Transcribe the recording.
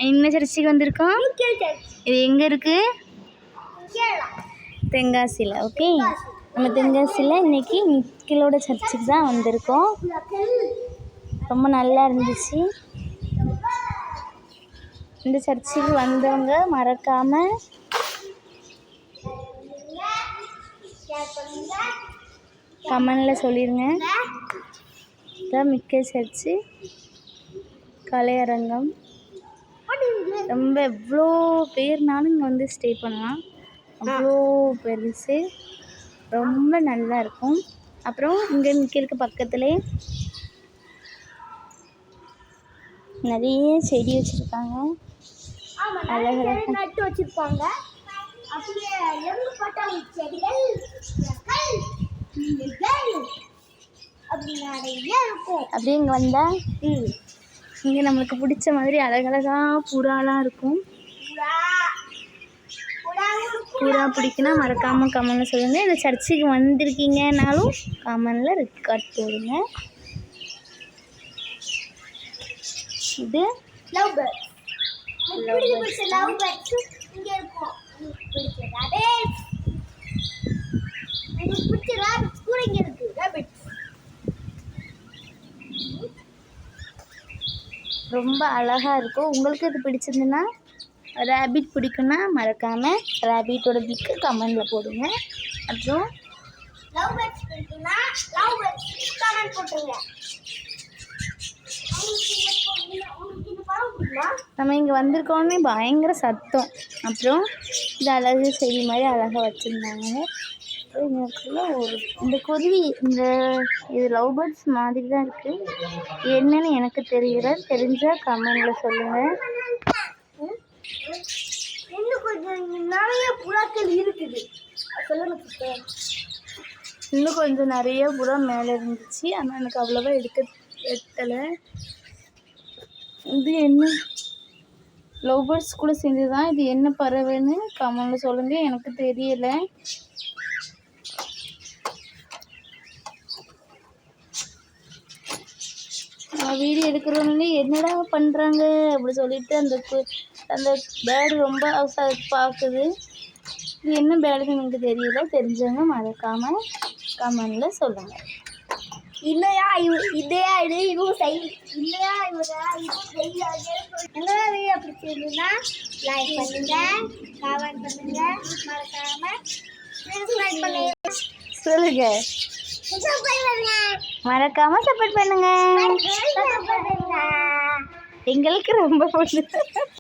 என்ன சர்ச்சுக்கு வந்திருக்கோம்? இது எங்கே இருக்குது? தென்காசியில். ஓகே, நம்ம தென்காசியில் இன்றைக்கி நிக்கிலோட சர்ச்சுக்கு தான் வந்திருக்கோம். ரொம்ப நல்லா இருந்துச்சு. இந்த சர்ச்சுக்கு வந்தவங்க மறக்காமல் கமெண்டில் சொல்லிடுங்க. இதான் மிக்க சர்ச்சு கலையரங்கம். ரொம்ப எவ்வளோ பேர்னாலும் இங்கே வந்து ஸ்டே பண்ணலாம். அவ்வளோ பெருசு, ரொம்ப நல்லா இருக்கும். அப்புறம் இங்கே நிற்கிறதுக்கு பக்கத்துலேயே நிறைய செடி வச்சுருக்காங்க, அழகழகாக நட்டு வச்சுருப்பாங்க. அப்படியே செடிகள் அப்படியே இங்கே வந்தால் இங்கே நம்மளுக்கு பிடிச்ச மாதிரி அழகழகாக புறாலாம் இருக்கும். புறா பிடிக்குன்னா மறக்காமல் கமெண்டில் சொல்லுங்கள். இந்த சர்ச்சுக்கு வந்திருக்கீங்கன்னாலும் கமெண்டில் ரெக்கார்ட் போடுங்க. இது லவ் பேர்ட்ஸ். ரொம்ப அழகாக இருக்கும். உங்களுக்கு இது பிடிச்சிருந்துன்னா, ரேபிட் பிடிக்குன்னா மறக்காமல் ரேபிட்டோட பிக்கு கமெண்டில் போடுங்க. அப்புறம் லவ் பேர்ட்ஸ் பிடிக்குன்னா லவ் பேர்ட்ஸ் கமெண்ட் போட்டுருங்க. நம்ம இங்கே வந்திருக்கோன்னே பயங்கர சத்தம். அப்புறம் இது அழகு செடி மாதிரி அழகாக வச்சுருந்தாங்க. இதுக்குள்ள ஒரு இந்த குருவி, இது லவ் பேர்ட்ஸ் மாதிரி தான் இருக்குது. என்னன்னு எனக்கு தெரியல, தெரிஞ்சால் கமெண்டில் சொல்லுங்கள். இன்னும் கொஞ்சம் நிறைய புறாக்கள் இருக்குது, சொல்லுங்க. இன்னும் கொஞ்சம் நிறைய புறா மேலே இருந்துச்சு, ஆனால் எனக்கு அவ்வளோவா எட்டலை. இது என்ன லவ் பேர்ட்ஸ் கூட சேர்ந்து தான். இது என்ன பறவைன்னு கமெண்டில் சொல்லுங்கள், எனக்கு தெரியலை. வீடியோ எடுக்கிறவங்களே என்னடா பண்ணுறாங்க அப்படி சொல்லிட்டு அந்த பேர்டு ரொம்ப பார்க்குது. இது என்ன பேர்டுன்னு எனக்கு தெரியல, தெரிஞ்சவங்க மறக்காமல் கமெண்டில் சொல்லுங்கள். இல்லையா இதையா இது இதுவும் செய் இல்லையா இவரா இதுவும் செய்யாது. எங்களோட வீடியோ பிடிச்சிருந்ததுன்னா லைக் பண்ணுங்க, கமெண்ட் பண்ணுங்க, மறக்காமல் சப்ஸ்கிரைப் பண்ணுங்க. சொல்லுங்க, மறக்காம சப்போர்ட் பண்ணுங்க. எங்களுக்கு ரொம்ப பிடிக்கும்.